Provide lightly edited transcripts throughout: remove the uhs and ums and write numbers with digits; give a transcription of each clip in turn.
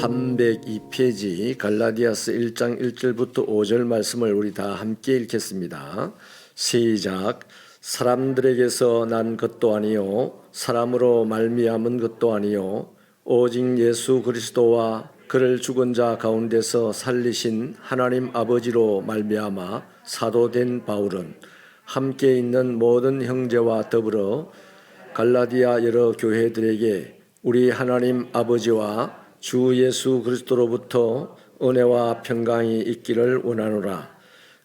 302페이지 갈라디아서 1장 1절부터 5절 말씀을 우리 다 함께 읽겠습니다. 시작. 사람들에게서 난 것도 아니요 사람으로 말미암은 것도 아니요 오직 예수 그리스도와 그를 죽은 자 가운데서 살리신 하나님 아버지로 말미암아 사도된 바울은 함께 있는 모든 형제와 더불어 갈라디아 여러 교회들에게 우리 하나님 아버지와 주 예수 그리스도로부터 은혜와 평강이 있기를 원하노라.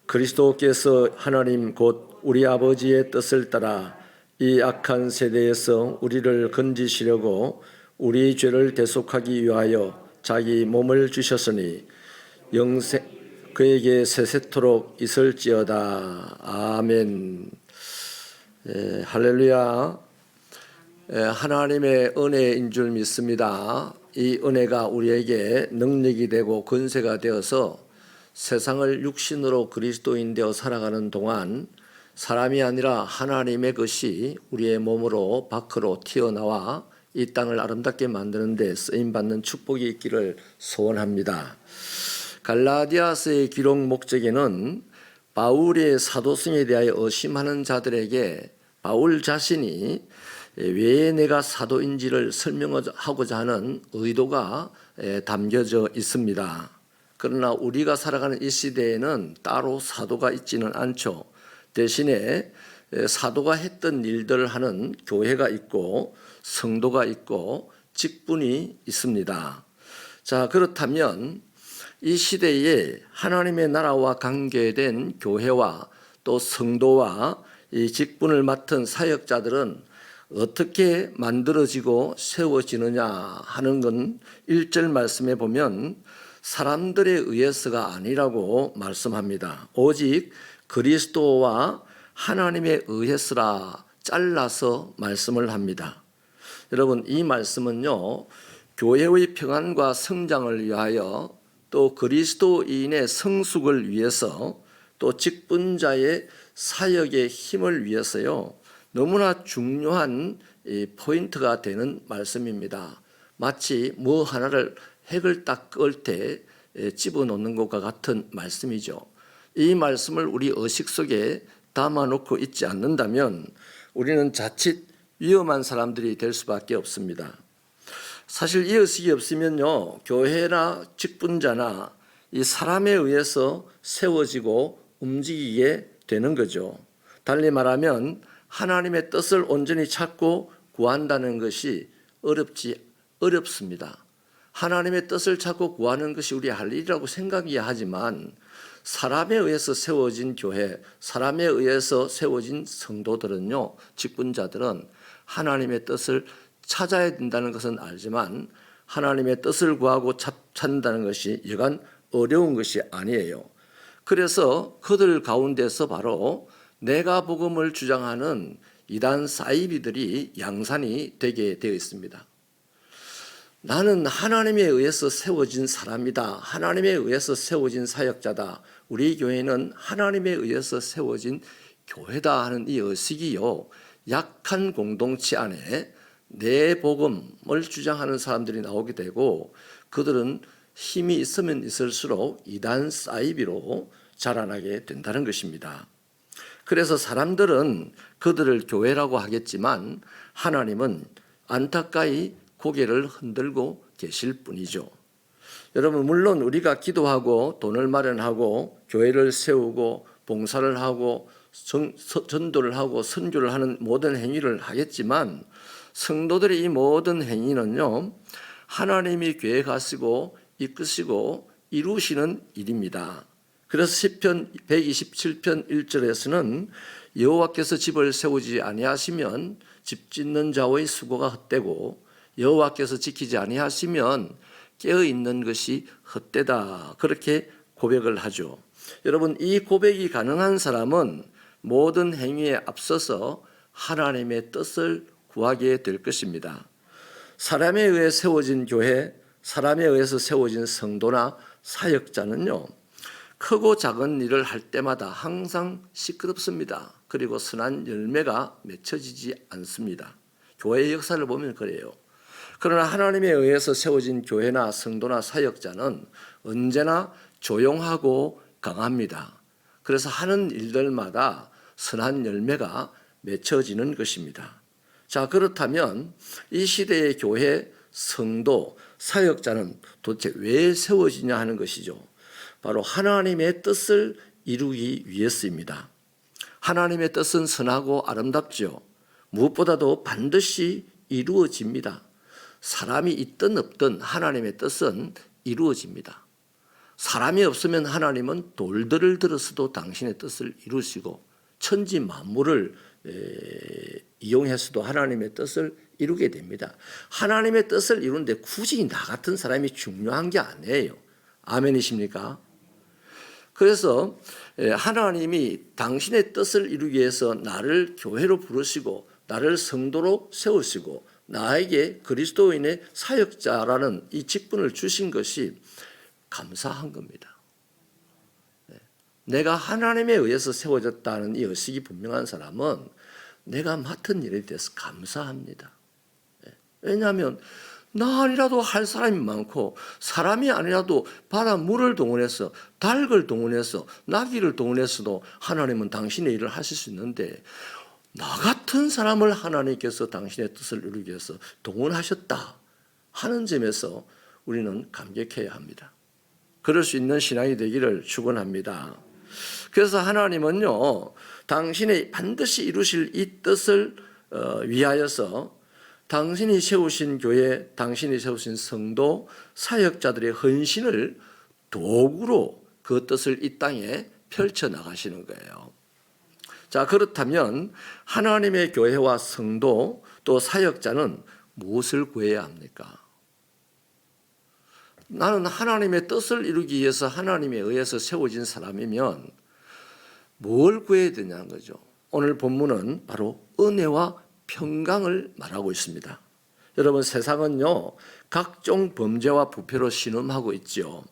그리스도께서 하나님 곧 우리 아버지의 뜻을 따라 이 악한 세대에서 우리를 건지시려고 우리 죄를 대속하기 위하여 자기 몸을 주셨으니 영생 그에게 세세토록 있을지어다. 아멘. 할렐루야. 하나님의 은혜인 줄 믿습니다. 이 은혜가 우리에게 능력이 되고 권세가 되어서 세상을 육신으로 그리스도인 되어 살아가는 동안 사람이 아니라 하나님의 것이 우리의 몸으로 밖으로 튀어나와 이 땅을 아름답게 만드는 데 쓰임받는 축복이 있기를 소원합니다. 갈라디아서의 기록 목적에는 바울의 사도성에 대하여 의심하는 자들에게 바울 자신이 왜 내가 사도인지를 설명하고자 하는 의도가 담겨져 있습니다. 그러나 우리가 살아가는 이 시대에는 따로 사도가 있지는 않죠. 대신에 사도가 했던 일들을 하는 교회가 있고 성도가 있고 직분이 있습니다. 자, 그렇다면 이 시대에 하나님의 나라와 관계된 교회와 또 성도와 이 직분을 맡은 사역자들은 어떻게 만들어지고 세워지느냐 하는 건 1절 말씀에 보면 사람들에 의해서가 아니라고 말씀합니다. 오직 그리스도와 하나님에 의해서라 잘라서 말씀을 합니다. 여러분, 이 말씀은요, 교회의 평안과 성장을 위하여 또 그리스도인의 성숙을 위해서 또 직분자의 사역의 힘을 위해서요, 너무나 중요한 포인트가 되는 말씀입니다. 마치 뭐 하나를 핵을 딱 끌 때 집어넣는 것과 같은 말씀이죠. 이 말씀을 우리 의식 속에 담아놓고 있지 않는다면 우리는 자칫 위험한 사람들이 될 수밖에 없습니다. 사실 이 의식이 없으면요, 교회나 직분자나 이 사람에 의해서 세워지고 움직이게 되는 거죠. 달리 말하면 하나님의 뜻을 온전히 찾고 구한다는 것이 어렵습니다. 하나님의 뜻을 찾고 구하는 것이 우리의 할 일이라고 생각해야 하지만 사람에 의해서 세워진 교회, 사람에 의해서 세워진 성도들은요, 직분자들은 하나님의 뜻을 찾아야 된다는 것은 알지만 하나님의 뜻을 구하고 찾는다는 것이 여간 어려운 것이 아니에요. 그래서 그들 가운데서 바로 내가 복음을 주장하는 이단 사이비들이 양산이 되게 되어 있습니다. 나는 하나님에 의해서 세워진 사람이다. 하나님에 의해서 세워진 사역자다. 우리 교회는 하나님에 의해서 세워진 교회다 하는 이 의식이요, 약한 공동체 안에 내 복음을 주장하는 사람들이 나오게 되고 그들은 힘이 있으면 있을수록 이단 사이비로 자라나게 된다는 것입니다. 그래서 사람들은 그들을 교회라고 하겠지만 하나님은 안타까이 고개를 흔들고 계실 뿐이죠. 여러분, 물론 우리가 기도하고 돈을 마련하고 교회를 세우고 봉사를 하고 전도를 하고 선교를 하는 모든 행위를 하겠지만 성도들의 이 모든 행위는요, 하나님이 계획하시고 이끄시고 이루시는 일입니다. 그래서 시편 127편 1절에서는 여호와께서 집을 세우지 아니하시면 집 짓는 자의 수고가 헛되고 여호와께서 지키지 아니하시면 깨어있는 것이 헛되다, 그렇게 고백을 하죠. 여러분, 이 고백이 가능한 사람은 모든 행위에 앞서서 하나님의 뜻을 구하게 될 것입니다. 사람에 의해 세워진 교회, 사람에 의해서 세워진 성도나 사역자는요, 크고 작은 일을 할 때마다 항상 시끄럽습니다. 그리고 선한 열매가 맺혀지지 않습니다. 교회의 역사를 보면 그래요. 그러나 하나님에 의해서 세워진 교회나 성도나 사역자는 언제나 조용하고 강합니다. 그래서 하는 일들마다 선한 열매가 맺혀지는 것입니다. 자, 그렇다면 이 시대의 교회, 성도, 사역자는 도대체 왜 세워지냐 하는 것이죠. 바로 하나님의 뜻을 이루기 위해서입니다. 하나님의 뜻은 선하고 아름답죠. 무엇보다도 반드시 이루어집니다. 사람이 있든 없든 하나님의 뜻은 이루어집니다. 사람이 없으면 하나님은 돌들을 들어서도 당신의 뜻을 이루시고 천지 만물을 이용해서도 하나님의 뜻을 이루게 됩니다. 하나님의 뜻을 이루는데 굳이 나 같은 사람이 중요한 게 아니에요. 아멘이십니까? 그래서 하나님이 당신의 뜻을 이루기 위해서 나를 교회로 부르시고 나를 성도로 세우시고 나에게 그리스도인의 사역자라는 이 직분을 주신 것이 감사한 겁니다. 내가 하나님에 의해서 세워졌다는 이 의식이 분명한 사람은 내가 맡은 일에 대해서 감사합니다. 왜냐하면 나 아니라도 할 사람이 많고 사람이 아니라도 바다 물을 동원해서 닭을 동원해서 나귀를 동원해서도 하나님은 당신의 일을 하실 수 있는데 나 같은 사람을 하나님께서 당신의 뜻을 이루기 위해서 동원하셨다 하는 점에서 우리는 감격해야 합니다. 그럴 수 있는 신앙이 되기를 축원합니다. 그래서 하나님은요, 당신이 반드시 이루실 이 뜻을 위하여서 당신이 세우신 교회, 당신이 세우신 성도, 사역자들의 헌신을 도구로 그 뜻을 이 땅에 펼쳐나가시는 거예요. 자, 그렇다면 하나님의 교회와 성도 또 사역자는 무엇을 구해야 합니까? 나는 하나님의 뜻을 이루기 위해서 하나님에 의해서 세워진 사람이면 뭘 구해야 되냐는 거죠. 오늘 본문은 바로 은혜와 평강을 말하고 있습니다. 여러분, 세상은요 각종 범죄와 부패로 신음하고 있죠.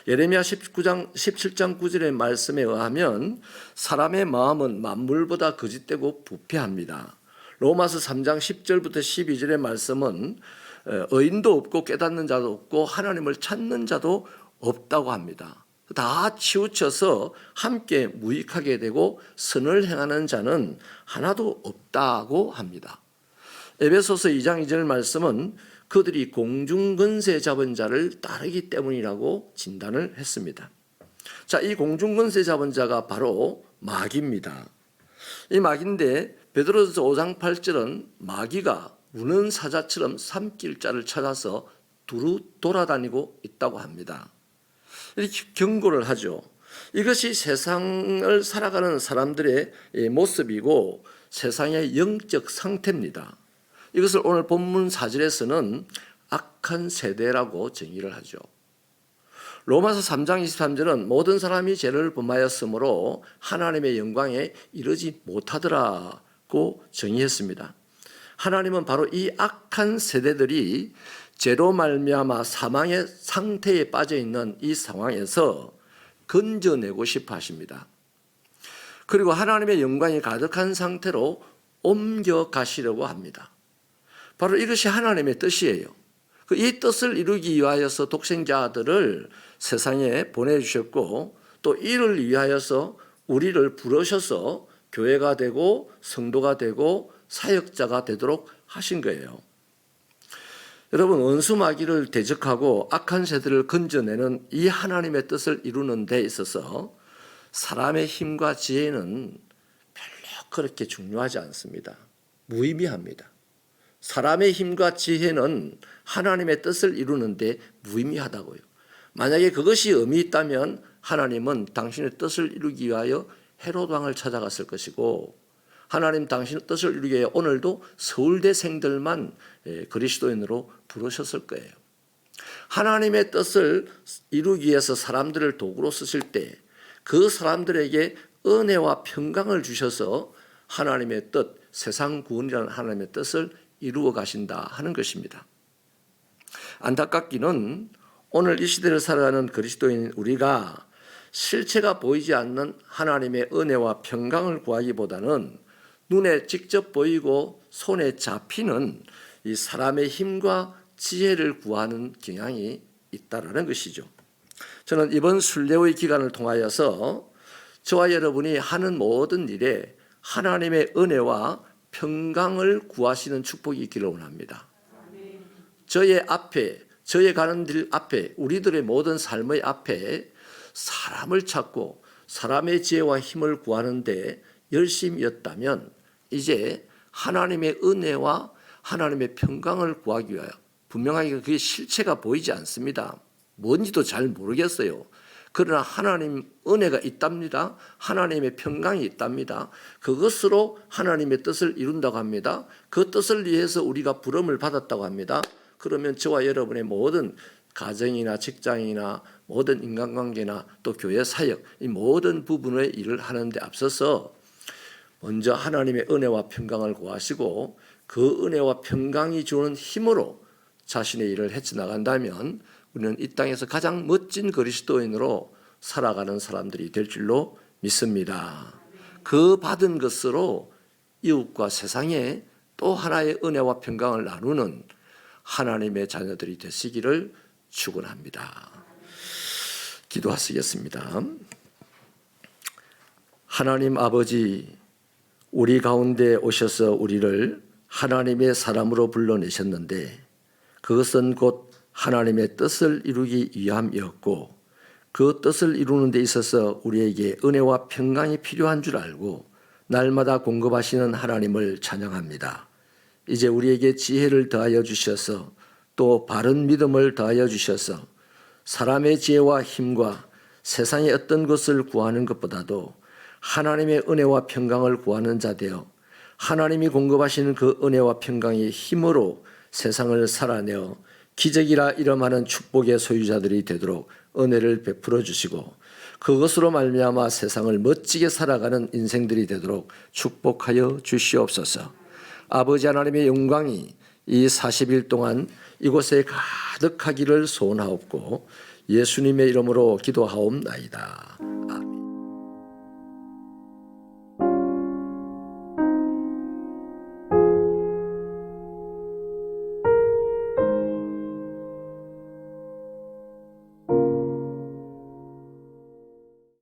예레미야 17장 9절의 말씀에 의하면 사람의 마음은 만물보다 거짓되고 부패합니다. 로마서 3장 10절부터 12절의 말씀은 의인도 없고 깨닫는 자도 없고 하나님을 찾는 자도 없다고 합니다. 다 치우쳐서 함께 무익하게 되고 선을 행하는 자는 하나도 없다고 합니다. 에베소서 2장 2절 말씀은 그들이 공중권세 잡은 자를 따르기 때문이라고 진단을 했습니다. 자, 이 공중권세 잡은 자가 바로 마귀입니다. 이 마귀인데 베드로서 5장 8절은 마귀가 우는 사자처럼 삼킬 자를 찾아서 두루 돌아다니고 있다고 합니다. 이렇게 경고를 하죠. 이것이 세상을 살아가는 사람들의 모습이고 세상의 영적 상태입니다. 이것을 오늘 본문 4절에서는 악한 세대라고 정의를 하죠. 로마서 3장 23절은 모든 사람이 죄를 범하였으므로 하나님의 영광에 이르지 못하더라고 정의했습니다. 하나님은 바로 이 악한 세대들이 죄로 말미암아 사망의 상태에 빠져 있는 이 상황에서 건져내고 싶어 하십니다. 그리고 하나님의 영광이 가득한 상태로 옮겨가시려고 합니다. 바로 이것이 하나님의 뜻이에요. 이 뜻을 이루기 위하여서 독생자들을 세상에 보내주셨고 또 이를 위하여서 우리를 부르셔서 교회가 되고 성도가 되고 사역자가 되도록 하신 거예요. 여러분, 원수 마귀를 대적하고 악한 세대를 건져내는 이 하나님의 뜻을 이루는 데 있어서 사람의 힘과 지혜는 별로 그렇게 중요하지 않습니다. 무의미합니다. 사람의 힘과 지혜는 하나님의 뜻을 이루는 데 무의미하다고요. 만약에 그것이 의미 있다면 하나님은 당신의 뜻을 이루기 위하여 헤롯 왕을 찾아갔을 것이고 하나님 당신의 뜻을 이루기 위해 오늘도 서울대생들만 그리스도인으로 부르셨을 거예요. 하나님의 뜻을 이루기 위해서 사람들을 도구로 쓰실 때 그 사람들에게 은혜와 평강을 주셔서 하나님의 뜻, 세상 구원이라는 하나님의 뜻을 이루어 가신다 하는 것입니다. 안타깝기는 오늘 이 시대를 살아가는 그리스도인 우리가 실체가 보이지 않는 하나님의 은혜와 평강을 구하기보다는 눈에 직접 보이고 손에 잡히는 이 사람의 힘과 지혜를 구하는 경향이 있다라는 것이죠. 저는 이번 순례의 기간을 통하여서 저와 여러분이 하는 모든 일에 하나님의 은혜와 평강을 구하시는 축복이 있기를 원합니다. 저의 앞에, 저의 가는 길 앞에, 우리들의 모든 삶의 앞에 사람을 찾고 사람의 지혜와 힘을 구하는데 열심이었다면 이제 하나님의 은혜와 하나님의 평강을 구하기 위하여 분명하게 그게 실체가 보이지 않습니다. 뭔지도 잘 모르겠어요. 그러나 하나님 은혜가 있답니다. 하나님의 평강이 있답니다. 그것으로 하나님의 뜻을 이룬다고 합니다. 그 뜻을 위해서 우리가 부름을 받았다고 합니다. 그러면 저와 여러분의 모든 가정이나 직장이나 모든 인간관계나 또 교회 사역 이 모든 부분의 일을 하는 데 앞서서 먼저 하나님의 은혜와 평강을 구하시고 그 은혜와 평강이 주는 힘으로 자신의 일을 헤쳐나간다면 우리는 이 땅에서 가장 멋진 그리스도인으로 살아가는 사람들이 될 줄로 믿습니다. 그 받은 것으로 이웃과 세상에 또 하나의 은혜와 평강을 나누는 하나님의 자녀들이 되시기를 축원합니다. 기도하시겠습니다. 하나님 아버지, 우리 가운데 오셔서 우리를 하나님의 사람으로 불러내셨는데 그것은 곧 하나님의 뜻을 이루기 위함이었고 그 뜻을 이루는 데 있어서 우리에게 은혜와 평강이 필요한 줄 알고 날마다 공급하시는 하나님을 찬양합니다. 이제 우리에게 지혜를 더하여 주셔서 또 바른 믿음을 더하여 주셔서 사람의 지혜와 힘과 세상의 어떤 것을 구하는 것보다도 하나님의 은혜와 평강을 구하는 자 되어 하나님이 공급하시는 그 은혜와 평강의 힘으로 세상을 살아내어 기적이라 이름하는 축복의 소유자들이 되도록 은혜를 베풀어 주시고 그것으로 말미암아 세상을 멋지게 살아가는 인생들이 되도록 축복하여 주시옵소서. 아버지 하나님의 영광이 이 40일 동안 이곳에 가득하기를 소원하옵고 예수님의 이름으로 기도하옵나이다.